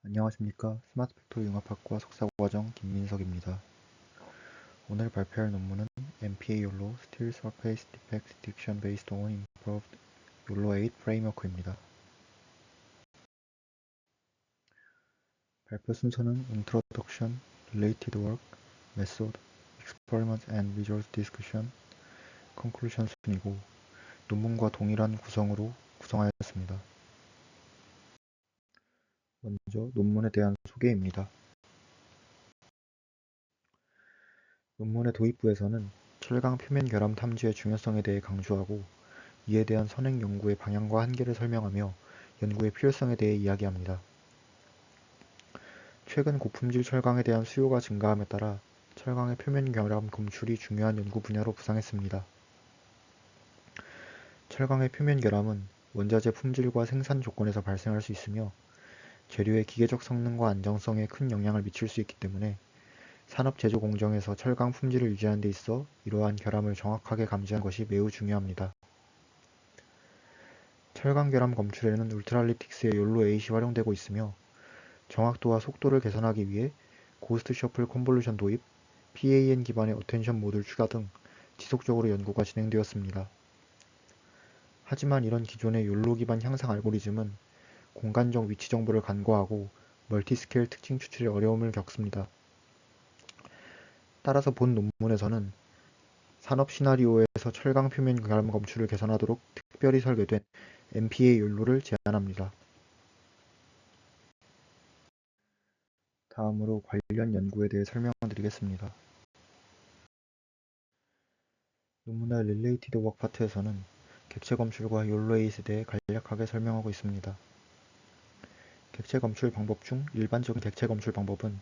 안녕하십니까. 스마트 팩토리 융합학과 석사과정 김민석입니다. 오늘 발표할 논문은 MPA YOLO Steel Surface Defect Detection Based on Improved YOLO 8 Framework입니다. 발표 순서는 Introduction, Related Work, Method, Experiment and Results Discussion, Conclusion 순이고 논문과 동일한 구성으로 구성하였습니다. 먼저 논문에 대한 소개입니다. 논문의 도입부에서는 철강 표면 결함 탐지의 중요성에 대해 강조하고 이에 대한 선행 연구의 방향과 한계를 설명하며 연구의 필요성에 대해 이야기합니다. 최근 고품질 철강에 대한 수요가 증가함에 따라 철강의 표면 결함 검출이 중요한 연구 분야로 부상했습니다. 철강의 표면 결함은 원자재 품질과 생산 조건에서 발생할 수 있으며 재료의 기계적 성능과 안정성에 큰 영향을 미칠 수 있기 때문에 산업 제조 공정에서 철강 품질을 유지하는 데 있어 이러한 결함을 정확하게 감지하는 것이 매우 중요합니다. 철강 결함 검출에는 울트라리틱스의 욜로8이 활용되고 있으며 정확도와 속도를 개선하기 위해 고스트 셔플 컨볼루션 도입, PAN 기반의 어텐션 모듈 추가 등 지속적으로 연구가 진행되었습니다. 하지만 이런 기존의 욜로 기반 향상 알고리즘은 공간적 위치 정보를 간과하고 멀티스케일 특징 추출에 어려움을 겪습니다. 따라서 본 논문에서는 산업 시나리오에서 철강 표면 결함 검출을 개선하도록 특별히 설계된 MPA 욜로를 제안합니다. 다음으로 관련 연구에 대해 설명을 드리겠습니다. 논문의 Related Work 파트에서는 객체 검출과 욜로8에 대해 간략하게 설명하고 있습니다. 객체 검출 방법 중 일반적인 객체 검출 방법은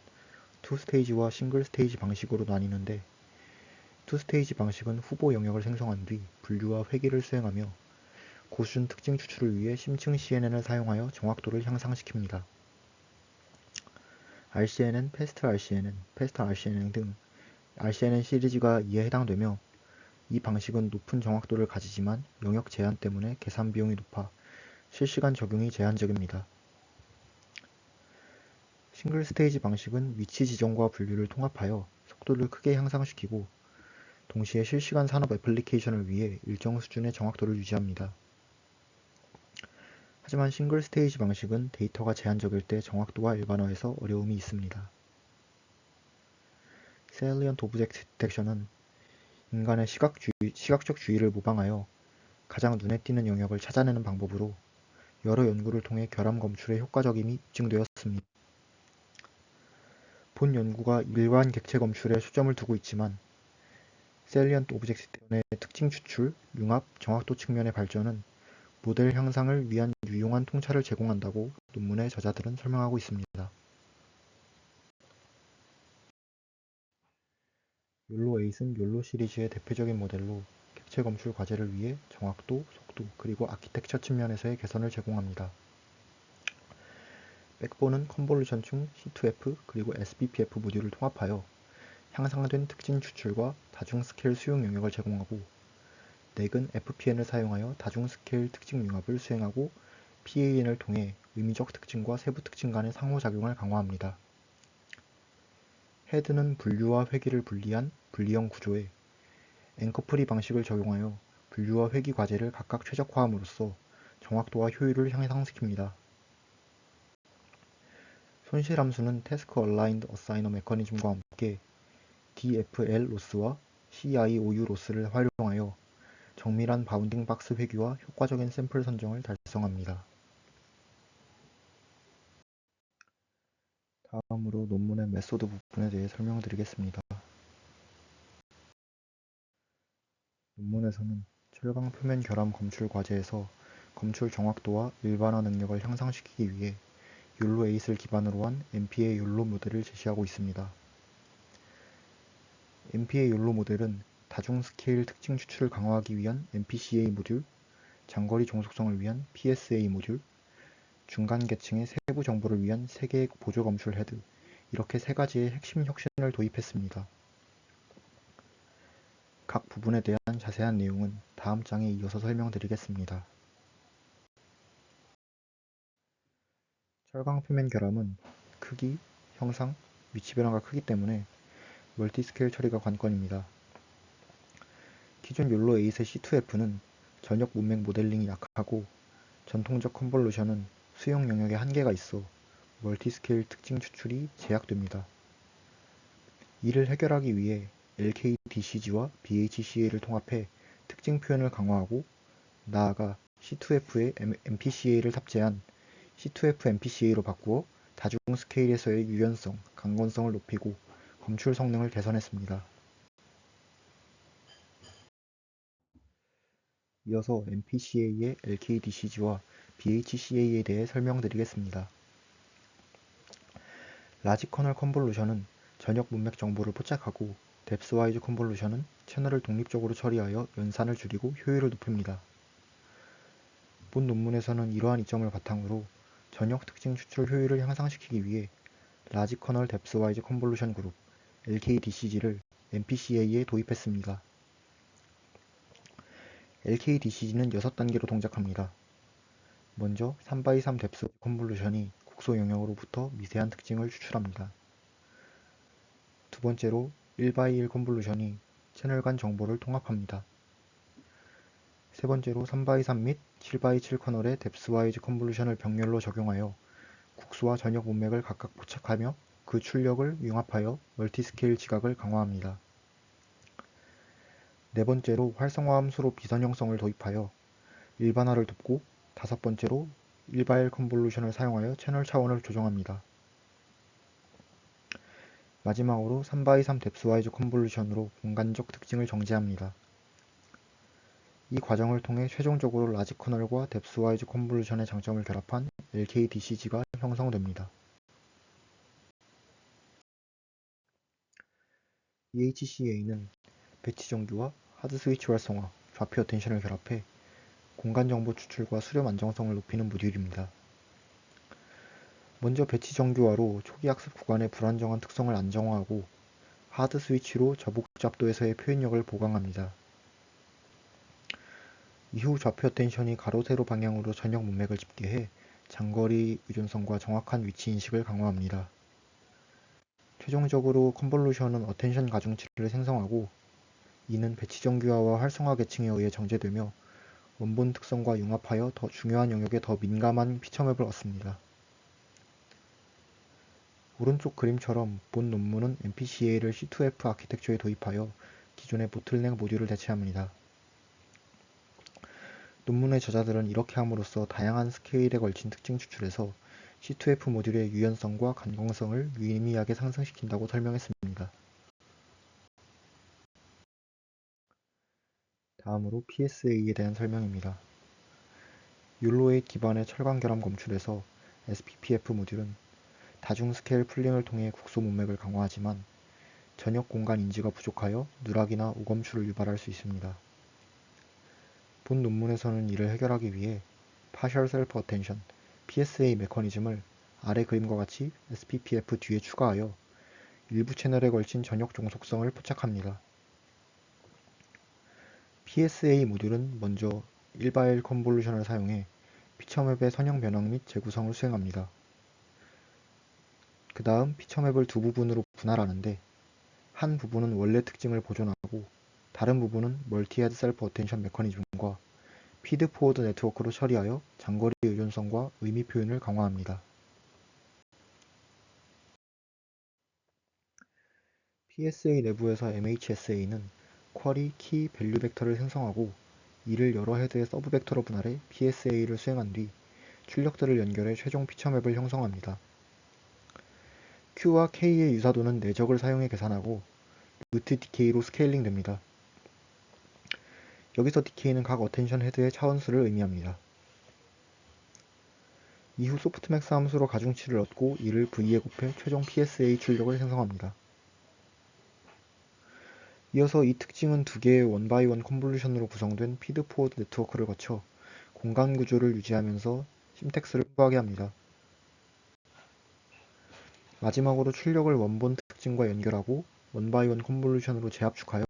2스테이지와 싱글 스테이지 방식으로 나뉘는데 2스테이지 방식은 후보 영역을 생성한 뒤 분류와 회귀를 수행하며 고수준 특징 추출을 위해 심층 CNN을 사용하여 정확도를 향상시킵니다. RCNN, 패스트 RCNN, 패스트 RCNN 등 RCNN 시리즈가 이에 해당되며 이 방식은 높은 정확도를 가지지만 영역 제한 때문에 계산 비용이 높아 실시간 적용이 제한적입니다. 싱글 스테이지 방식은 위치 지정과 분류를 통합하여 속도를 크게 향상시키고 동시에 실시간 산업 애플리케이션을 위해 일정 수준의 정확도를 유지합니다. 하지만 싱글 스테이지 방식은 데이터가 제한적일 때 정확도와 일반화에서 어려움이 있습니다. Salient Object Detection은 인간의 시각적 주의를 모방하여 가장 눈에 띄는 영역을 찾아내는 방법으로 여러 연구를 통해 결함 검출에 효과적임이 입증되었습니다. 본 연구가 일반 객체 검출에 초점을 두고 있지만 Salient Object Detection의 특징 추출, 융합, 정확도 측면의 발전은 모델 향상을 위한 유용한 통찰을 제공한다고 논문의 저자들은 설명하고 있습니다. 욜로8은 욜로 시리즈의 대표적인 모델로 객체 검출 과제를 위해 정확도, 속도, 그리고 아키텍처 측면에서의 개선을 제공합니다. 백본은 컨볼루션 중 C2F 그리고 SBPF 모듈을 통합하여 향상된 특징 추출과 다중 스케일 수용 영역을 제공하고 넥은 FPN을 사용하여 다중 스케일 특징 융합을 수행하고 PAN을 통해 의미적 특징과 세부 특징 간의 상호작용을 강화합니다. 헤드는 분류와 회귀를 분리한 분리형 구조에 앵커프리 방식을 적용하여 분류와 회귀 과제를 각각 최적화함으로써 정확도와 효율을 향상시킵니다. 손실 함수는 태스크 얼라인드 어사이너 메커니즘과 함께 DFL 로스와 CIOU 로스를 활용하여 정밀한 바운딩 박스 회귀와 효과적인 샘플 선정을 달성합니다. 다음으로 논문의 메소드 부분에 대해 설명드리겠습니다. 논문에서는 철강 표면 결함 검출 과제에서 검출 정확도와 일반화 능력을 향상시키기 위해 욜로8을 기반으로 한 MPA 욜로 모델을 제시하고 있습니다. MPA 욜로 모델은 다중 스케일 특징 추출을 강화하기 위한 MPCA 모듈, 장거리 종속성을 위한 PSA 모듈, 중간 계층의 세부 정보를 위한 3개의 보조 검출 헤드, 이렇게 3가지의 핵심 혁신을 도입했습니다. 각 부분에 대한 자세한 내용은 다음 장에 이어서 설명드리겠습니다. 철강 표면 결함은 크기, 형상, 위치 변화가 크기 때문에 멀티스케일 처리가 관건입니다. 기존 욜로 에잇의 C2F는 전역 문맥 모델링이 약하고 전통적 컨볼루션은 수용 영역에 한계가 있어 멀티스케일 특징 추출이 제약됩니다. 이를 해결하기 위해 LKDCG와 BHCA를 통합해 특징 표현을 강화하고 나아가 C2F에 MPCA를 탑재한 C2F MPCA로 바꾸어 다중 스케일에서의 유연성, 강건성을 높이고 검출 성능을 개선했습니다. 이어서 MPCA의 LKDCG와 BHCA에 대해 설명드리겠습니다. 라지 커널 컨볼루션은 전역 문맥 정보를 포착하고 뎁스와이즈 컨볼루션은 채널을 독립적으로 처리하여 연산을 줄이고 효율을 높입니다. 본 논문에서는 이러한 이점을 바탕으로 전역 특징 추출 효율을 향상시키기 위해 라지 커널 뎁스와이즈 컨볼루션 그룹 LKDCG를 MPCA에 도입했습니다. LKDCG는 6단계로 동작합니다. 먼저 3x3 뎁스 컨볼루션이 국소 영역으로부터 미세한 특징을 추출합니다. 두 번째로 1x1 컨볼루션이 채널 간 정보를 통합합니다. 세 번째로 3x3 및 7x7 커널의 뎁스와이즈 컨볼루션을 병렬로 적용하여 국소와 전역 문맥을 각각 포착하며 그 출력을 융합하여 멀티스케일 지각을 강화합니다. 네 번째로 활성화 함수로 비선형성을 도입하여 일반화를 돕고 다섯 번째로 1x1 컨볼루션을 사용하여 채널 차원을 조정합니다. 마지막으로 3x3 뎁스와이즈 컨볼루션으로 공간적 특징을 정제합니다. 이 과정을 통해 최종적으로 라지 커널과 뎁스와이즈 컨볼루션의 장점을 결합한 LKDCG가 형성됩니다. BHCA는 배치 정규와 하드 스위치 활성화, 좌표 어텐션을 결합해 공간 정보 추출과 수렴 안정성을 높이는 모듈입니다. 먼저 배치 정규화로 초기 학습 구간의 불안정한 특성을 안정화하고 하드 스위치로 저복 잡도에서의 표현력을 보강합니다. 이후 좌표 어텐션이 가로 세로 방향으로 전역 문맥을 집계해 장거리 의존성과 정확한 위치 인식을 강화합니다. 최종적으로 컨볼루션은 어텐션 가중치를 생성하고 이는 배치 정규화와 활성화 계층에 의해 정제되며 원본 특성과 융합하여 더 중요한 영역에 더 민감한 피처맵을 얻습니다. 오른쪽 그림처럼 본 논문은 MPCA를 C2F 아키텍처에 도입하여 기존의 보틀넥 모듈을 대체합니다. 논문의 저자들은 이렇게 함으로써 다양한 스케일에 걸친 특징 추출에서 C2F 모듈의 유연성과 간공성을 유의미하게 상승시킨다고 설명했습니다. 다음으로 PSA에 대한 설명입니다. 욜로8 기반의 철강 결함 검출에서 SPPF 모듈은 다중 스케일 풀링을 통해 국소 문맥을 강화하지만 전역 공간 인지가 부족하여 누락이나 오검출을 유발할 수 있습니다. 본 논문에서는 이를 해결하기 위해 Partial Self Attention, PSA 메커니즘을 아래 그림과 같이 SPPF 뒤에 추가하여 일부 채널에 걸친 전역 종속성을 포착합니다. PSA 모듈은 먼저 1x1 컨볼루션을 사용해 피처맵의 선형 변형 및 재구성을 수행합니다. 그 다음 피처맵을 두 부분으로 분할하는데 한 부분은 원래 특징을 보존하고 다른 부분은 멀티헤드 셀프 어텐션 메커니즘과 피드 포워드 네트워크로 처리하여 장거리 의존성과 의미 표현을 강화합니다. PSA 내부에서 MHSA는 쿼리 키 밸류 벡터를 생성하고 이를 여러 헤드의 서브 벡터로 분할해 PSA를 수행한 뒤 출력들을 연결해 최종 피처맵을 형성합니다. Q와 K의 유사도는 내적을 사용해 계산하고 루트 디케이로 스케일링 됩니다. 여기서 디케이는 각 어텐션 헤드의 차원수를 의미합니다. 이후 소프트맥스 함수로 가중치를 얻고 이를 V에 곱해 최종 PSA 출력을 생성합니다. 이어서 이 특징은 두 개의 원바이원 컨볼루션으로 구성된 피드 포워드 네트워크를 거쳐 공간 구조를 유지하면서 심텍스를 풍부하게 합니다. 마지막으로 출력을 원본 특징과 연결하고 원바이원 컨볼루션으로 재압축하여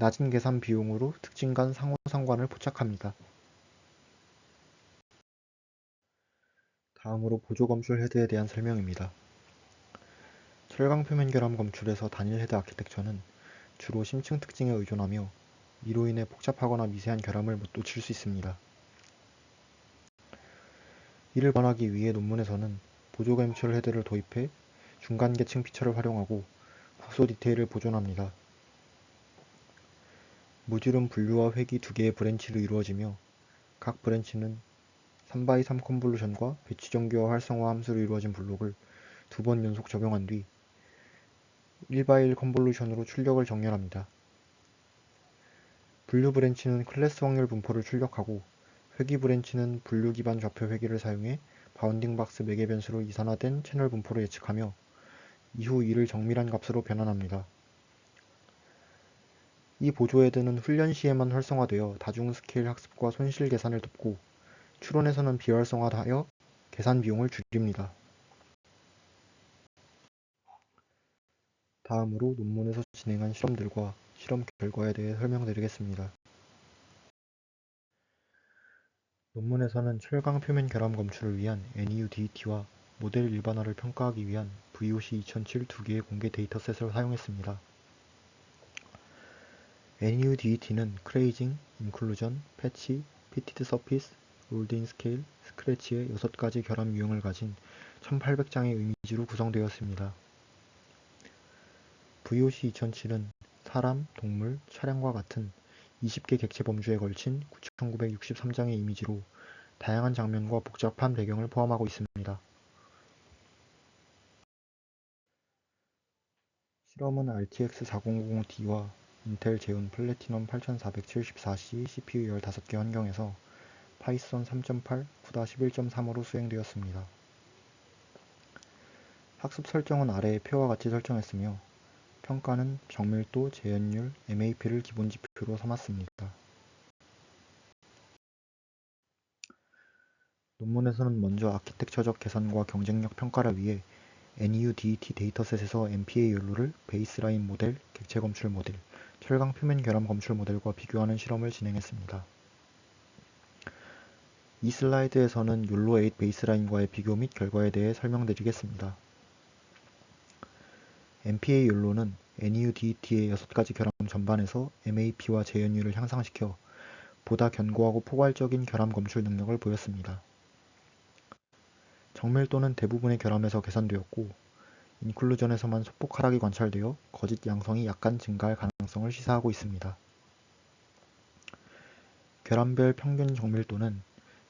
낮은 계산 비용으로 특징 간 상호 상관을 포착합니다. 다음으로 보조 검출 헤드에 대한 설명입니다. 철강 표면 결함 검출에서 단일 헤드 아키텍처는 주로 심층 특징에 의존하며 이로 인해 복잡하거나 미세한 결함을 못 놓칠 수 있습니다. 이를 보완하기 위해 논문에서는 보조 검출 헤드를 도입해 중간 계층 피처를 활용하고 국소 디테일을 보존합니다. 무줄은 분류와 회기 두 개의 브랜치로 이루어지며 각 브랜치는 3x3 컨볼루션과 배치 정교와 활성화 함수로 이루어진 블록을 두 번 연속 적용한 뒤 1x1 컨볼루션으로 출력을 정렬합니다. 분류 브랜치는 클래스 확률 분포를 출력하고 회기 브랜치는 분류 기반 좌표 회기를 사용해 바운딩 박스 매개 변수로 이산화된 채널 분포를 예측하며 이후 이를 정밀한 값으로 변환합니다. 이 보조 헤드는 훈련 시에만 활성화되어 다중 스케일 학습과 손실 계산을 돕고 추론에서는 비활성화하여 계산 비용을 줄입니다. 다음으로 논문에서 진행한 실험들과 실험 결과에 대해 설명드리겠습니다. 논문에서는 철강 표면 결함 검출을 위한 NUDT와 모델 일반화를 평가하기 위한 VOC 2007 두 개의 공개 데이터셋을 사용했습니다. NUDT는 크레이징, 인클루전, 패치, 피티드 서피스, 롤드 인 스케일, 스크래치의 6가지 결함 유형을 가진 1800장의 이미지로 구성되었습니다. VOC 2007은 사람, 동물, 차량과 같은 20개 객체 범주에 걸친 9963장의 이미지로 다양한 장면과 복잡한 배경을 포함하고 있습니다. 실험은 RTX 4000D와 인텔 제온 플래티넘 8474C CPU 15개 환경에서 파이썬 3.8, 쿠다 11.3으로 수행되었습니다. 학습 설정은 아래의 표와 같이 설정했으며 평가는 정밀도, 재현율, MAP를 기본 지표로 삼았습니다. 논문에서는 먼저 아키텍처적 개선과 경쟁력 평가를 위해 NUDT 데이터셋에서 MPA 연로를 베이스라인 모델, 객체 검출 모델, 철강 표면 결함 검출 모델과 비교하는 실험을 진행했습니다. 이 슬라이드에서는 욜로8 베이스라인과의 비교 및 결과에 대해 설명드리겠습니다. MPA 욜로는 NUDT의 6가지 결함 전반에서 MAP와 재현율을 향상시켜 보다 견고하고 포괄적인 결함 검출 능력을 보였습니다. 정밀도는 대부분의 결함에서 개선되었고 인클루전에서만 소폭 하락이 관찰되어 거짓 양성이 약간 증가할 가능성을 시사하고 있습니다. 결함별 평균 정밀도는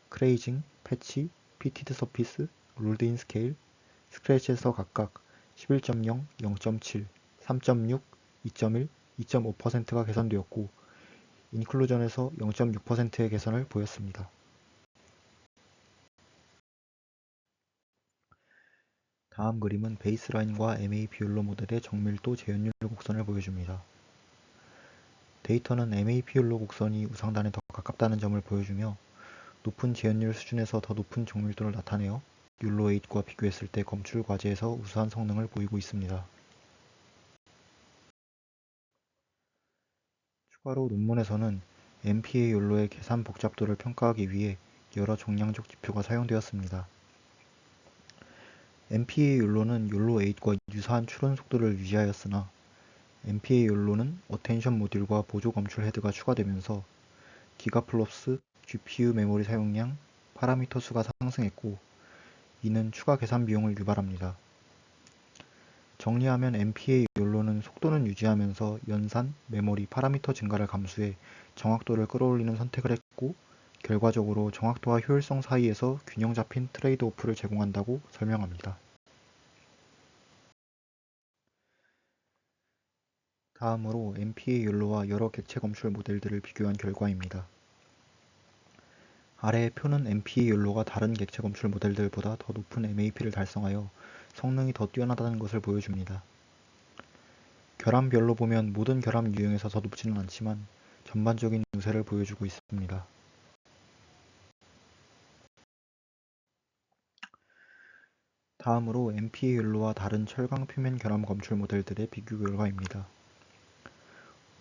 크레이징, 패치, 피티드 서피스, 롤드 인 스케일, 스크래치에서 각각 11.0, 0.7, 3.6, 2.1, 2.5%가 개선되었고 인클루전에서 0.6%의 개선을 보였습니다. 다음 그림은 베이스라인과 MAP 욜로 모델의 정밀도 재현율 곡선을 보여줍니다. 데이터는 MAP 욜로 곡선이 우상단에 더 가깝다는 점을 보여주며 높은 재현율 수준에서 더 높은 정밀도를 나타내어 욜로8과 비교했을 때 검출 과제에서 우수한 성능을 보이고 있습니다. 추가로 논문에서는 MPA 욜로의 계산 복잡도를 평가하기 위해 여러 정량적 지표가 사용되었습니다. MPA 욜로는 욜로8과 유사한 추론 속도를 유지하였으나 MPA 욜로는 어텐션 모듈과 보조 검출 헤드가 추가되면서 기가플롭스, GPU 메모리 사용량, 파라미터 수가 상승했고 이는 추가 계산 비용을 유발합니다. 정리하면 MPA 욜로는 속도는 유지하면서 연산, 메모리, 파라미터 증가를 감수해 정확도를 끌어올리는 선택을 했고 결과적으로 정확도와 효율성 사이에서 균형 잡힌 트레이드 오프를 제공한다고 설명합니다. 다음으로 MPA 욜로와 여러 객체 검출 모델들을 비교한 결과입니다. 아래의 표는 MPA 욜로가 다른 객체 검출 모델들보다 더 높은 MAP를 달성하여 성능이 더 뛰어나다는 것을 보여줍니다. 결함별로 보면 모든 결함 유형에서 더 높지는 않지만 전반적인 우세를 보여주고 있습니다. 다음으로 MPA 욜로와 다른 철강 표면 결함 검출 모델들의 비교 결과입니다.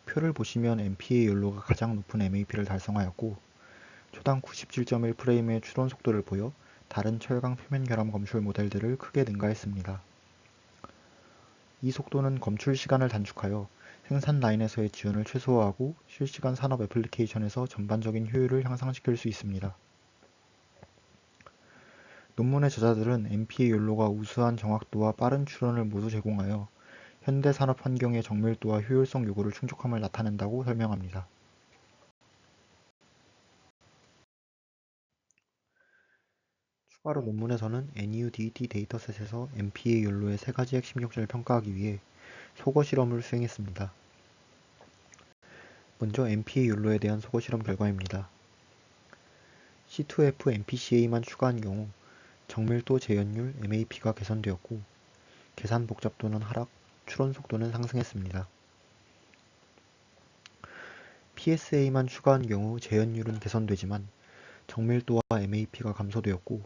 표를 보시면 MPA 욜로가 가장 높은 MAP를 달성하였고 초당 97.1프레임의 추론 속도를 보여 다른 철강 표면 결함 검출 모델들을 크게 능가했습니다. 이 속도는 검출 시간을 단축하여 생산 라인에서의 지연을 최소화하고 실시간 산업 애플리케이션에서 전반적인 효율을 향상시킬 수 있습니다. 논문의 저자들은 MP의 연로가 우수한 정확도와 빠른 추론을 모두 제공하여 현대 산업 환경의 정밀도와 효율성 요구를 충족함을 나타낸다고 설명합니다. 추가로 논문에서는 NUDT 데이터셋에서 MP의 연로의 세 가지 핵심 역할을 평가하기 위해 속어 실험을 수행했습니다. 먼저 MP의 연로에 대한 속어 실험 결과입니다. C2F MPCA만 추가한 경우 정밀도, 재현율, MAP가 개선되었고 계산 복잡도는 하락, 추론 속도는 상승했습니다. PSA만 추가한 경우 재현율은 개선되지만 정밀도와 MAP가 감소되었고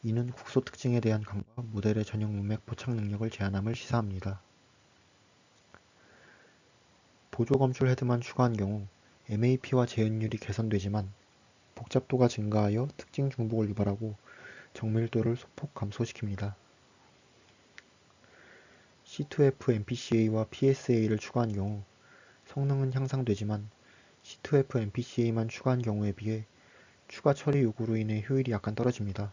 이는 국소 특징에 대한 감과 모델의 전용 문맥 포착 능력을 제한함을 시사합니다. 보조 검출 헤드만 추가한 경우 MAP와 재현율이 개선되지만 복잡도가 증가하여 특징 중복을 유발하고 정밀도를 소폭 감소시킵니다. C2F MPCA와 PSA를 추가한 경우 성능은 향상되지만 C2F MPCA만 추가한 경우에 비해 추가 처리 요구로 인해 효율이 약간 떨어집니다.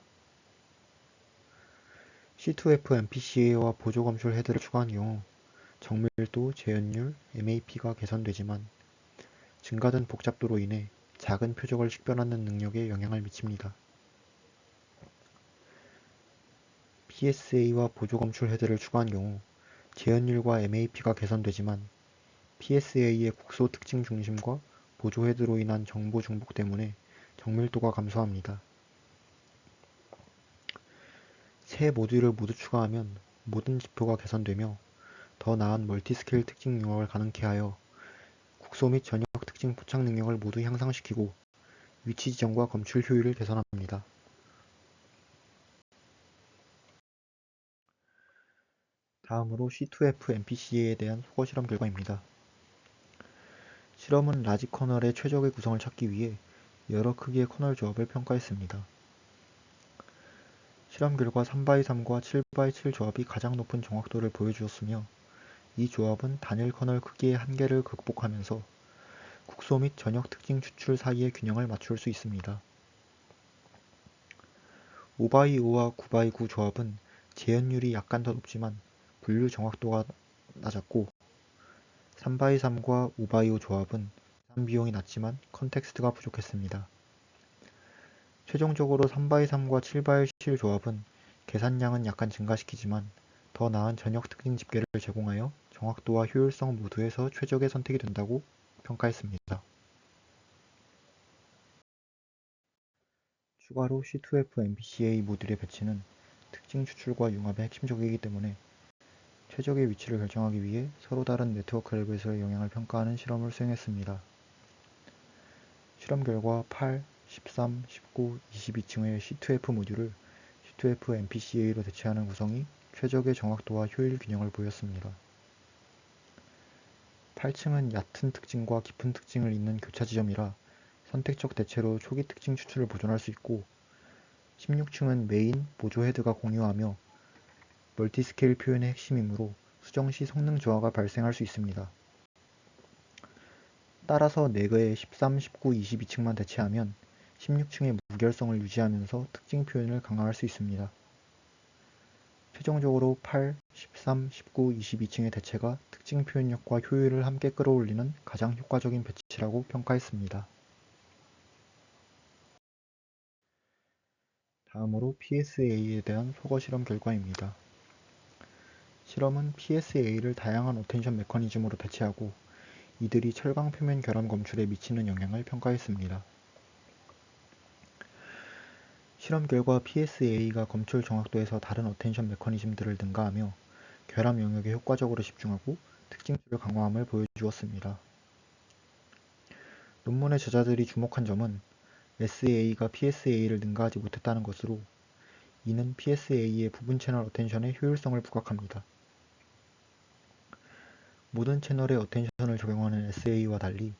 C2F MPCA와 보조 검출 헤드를 추가한 경우 정밀도, 재현율, MAP가 개선되지만 증가된 복잡도로 인해 작은 표적을 식별하는 능력에 영향을 미칩니다. PSA와 보조 검출 헤드를 추가한 경우 재현율과 MAP가 개선되지만 PSA의 국소 특징 중심과 보조 헤드로 인한 정보 중복 때문에 정밀도가 감소합니다. 세 모듈을 모두 추가하면 모든 지표가 개선되며 더 나은 멀티스케일 특징 융합을 가능케 하여 국소 및 전역 특징 포착 능력을 모두 향상시키고 위치 지정과 검출 효율을 개선합니다. 다음으로 C2F MPCA에 대한 속어 실험 결과입니다. 실험은 라지 커널의 최적의 구성을 찾기 위해 여러 크기의 커널 조합을 평가했습니다. 실험 결과 3x3과 7x7 조합이 가장 높은 정확도를 보여주었으며 이 조합은 단일 커널 크기의 한계를 극복하면서 국소 및 전역 특징 추출 사이의 균형을 맞출 수 있습니다. 5x5와 9x9 조합은 재현율이 약간 더 높지만 분류 정확도가 낮았고 3x3과 5x5 조합은 계산 비용이 낮지만 컨텍스트가 부족했습니다. 최종적으로 3x3과 7x7 조합은 계산량은 약간 증가시키지만 더 나은 전역 특징 집계를 제공하여 정확도와 효율성 모두에서 최적의 선택이 된다고 평가했습니다. 추가로 C2F MPCA 모듈의 배치는 특징 추출과 융합의 핵심적이기 때문에 최적의 위치를 결정하기 위해 서로 다른 네트워크 랩에서의 영향을 평가하는 실험을 수행했습니다. 실험 결과 8, 13, 19, 22층의 C2F 모듈을 C2F MPCA로 대체하는 구성이 최적의 정확도와 효율 균형을 보였습니다. 8층은 얕은 특징과 깊은 특징을 잇는 교차 지점이라 선택적 대체로 초기 특징 추출을 보존할 수 있고 16층은 메인, 보조 헤드가 공유하며 멀티스케일 표현의 핵심이므로 수정 시 성능 저하가 발생할 수 있습니다. 따라서 4개의 13, 19, 22층만 대체하면 16층의 무결성을 유지하면서 특징 표현을 강화할 수 있습니다. 최종적으로 8, 13, 19, 22층의 대체가 특징 표현력과 효율을 함께 끌어올리는 가장 효과적인 배치라고 평가했습니다. 다음으로 PSA에 대한 속어 실험 결과입니다. 실험은 PSA를 다양한 어텐션 메커니즘으로 배치하고 이들이 철강 표면 결함 검출에 미치는 영향을 평가했습니다. 실험 결과 PSA가 검출 정확도에서 다른 어텐션 메커니즘들을 능가하며 결함 영역에 효과적으로 집중하고 특징들을 강화함을 보여주었습니다. 논문의 저자들이 주목한 점은 SA가 PSA를 능가하지 못했다는 것으로 이는 PSA의 부분 채널 어텐션의 효율성을 부각합니다. 모든 채널에 어텐션을 적용하는 SA와 달리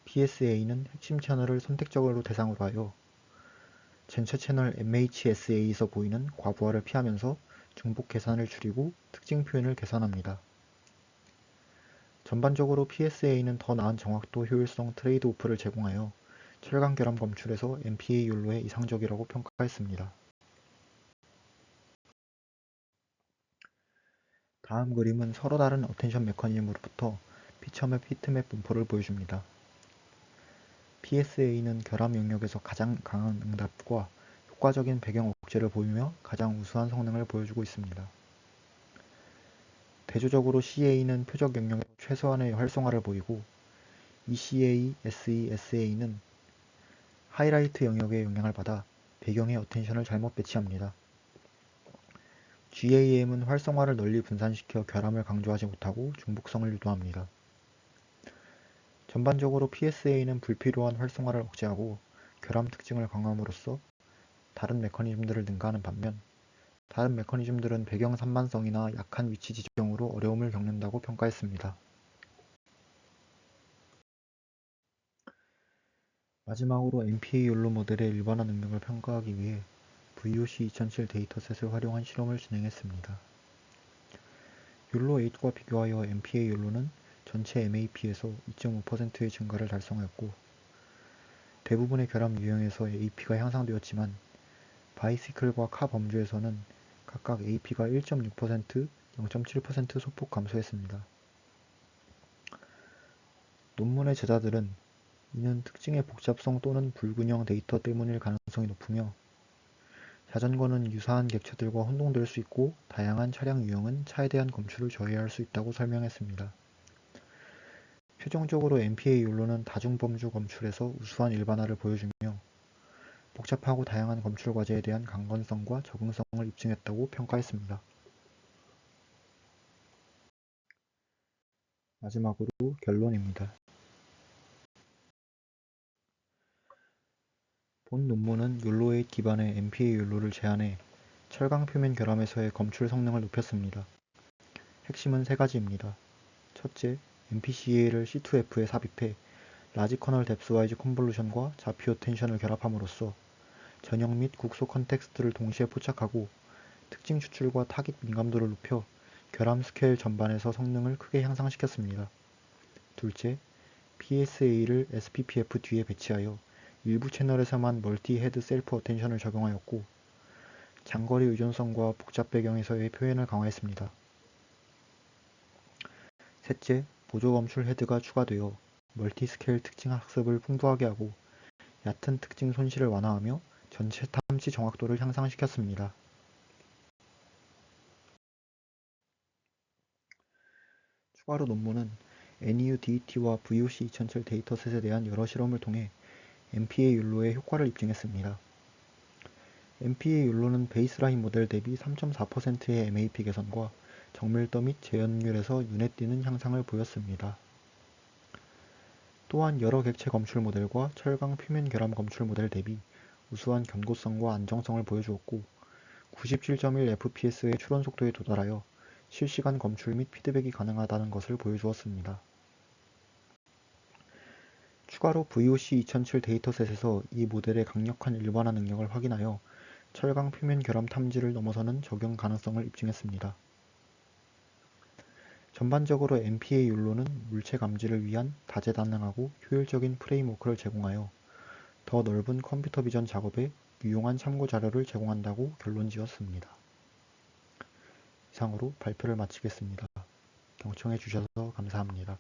PSA는 핵심 채널을 선택적으로 대상으로 하여 전체 채널 MHSA에서 보이는 과부하를 피하면서 중복 계산을 줄이고 특징 표현을 개선합니다. 전반적으로 PSA는 더 나은 정확도, 효율성, 트레이드 오프를 제공하여 철강 결함 검출에서 MPA 욜로에 이상적이라고 평가했습니다. 다음 그림은 서로 다른 어텐션 메커니즘으로부터 피처맵, 히트맵 분포를 보여줍니다. PSA는 결함 영역에서 가장 강한 응답과 효과적인 배경 억제를 보이며 가장 우수한 성능을 보여주고 있습니다. 대조적으로 CA는 표적 영역에서 최소한의 활성화를 보이고 ECA, SE, SA는 하이라이트 영역의 영향을 받아 배경의 어텐션을 잘못 배치합니다. GAM은 활성화를 널리 분산시켜 결함을 강조하지 못하고 중복성을 유도합니다. 전반적으로 PSA는 불필요한 활성화를 억제하고 결함 특징을 강화함으로써 다른 메커니즘들을 능가하는 반면 다른 메커니즘들은 배경 산만성이나 약한 위치 지정으로 어려움을 겪는다고 평가했습니다. 마지막으로 MPA 욜로 모델의 일반화 능력을 평가하기 위해 VOC 2007 데이터셋을 활용한 실험을 진행했습니다. 욜로8과 비교하여 MPA 욜로는 전체 MAP에서 2.5%의 증가를 달성하였고 대부분의 결함 유형에서 AP가 향상되었지만 바이시클과 카 범주에서는 각각 AP가 1.6%, 0.7% 소폭 감소했습니다. 논문의 제자들은 이는 특징의 복잡성 또는 불균형 데이터 때문일 가능성이 높으며 자전거는 유사한 객체들과 혼동될 수 있고 다양한 차량 유형은 차에 대한 검출을 저해할 수 있다고 설명했습니다. 최종적으로 MPA 욜로는 다중범주 검출에서 우수한 일반화를 보여주며 복잡하고 다양한 검출 과제에 대한 강건성과 적응성을 입증했다고 평가했습니다. 마지막으로 결론입니다. 본 논문은 욜로8 기반의 MPA 욜로를 제안해 철강 표면 결함에서의 검출 성능을 높였습니다. 핵심은 세 가지입니다. 첫째, MPCA를 C2F에 삽입해 라지 커널 뎁스와이즈 컨볼루션과 좌표 텐션을 결합함으로써 전형 및 국소 컨텍스트를 동시에 포착하고 특징 추출과 타깃 민감도를 높여 결함 스케일 전반에서 성능을 크게 향상시켰습니다. 둘째, PSA를 SPPF 뒤에 배치하여 일부 채널에서만 멀티 헤드 셀프 어텐션을 적용하였고 장거리 의존성과 복잡 배경에서의 표현을 강화했습니다. 셋째, 보조 검출 헤드가 추가되어 멀티 스케일 특징 학습을 풍부하게 하고 얕은 특징 손실을 완화하며 전체 탐지 정확도를 향상시켰습니다. 추가로 논문은 NUDET와 VOC 2007 데이터셋에 대한 여러 실험을 통해 MPA 욜로의 효과를 입증했습니다. MPA 욜로는 베이스라인 모델 대비 3.4%의 MAP 개선과 정밀도 및 재현율에서 눈에 띄는 향상을 보였습니다. 또한 여러 객체 검출 모델과 철강 표면 결함 검출 모델 대비 우수한 견고성과 안정성을 보여주었고 97.1 FPS의 추론 속도에 도달하여 실시간 검출 및 피드백이 가능하다는 것을 보여주었습니다. 추가로 VOC 2007 데이터셋에서 이 모델의 강력한 일반화 능력을 확인하여 철강 표면 결함 탐지를 넘어서는 적용 가능성을 입증했습니다. 전반적으로 MPA 욜로는 물체 감지를 위한 다재다능하고 효율적인 프레임워크를 제공하여 더 넓은 컴퓨터 비전 작업에 유용한 참고 자료를 제공한다고 결론지었습니다. 이상으로 발표를 마치겠습니다. 경청해 주셔서 감사합니다.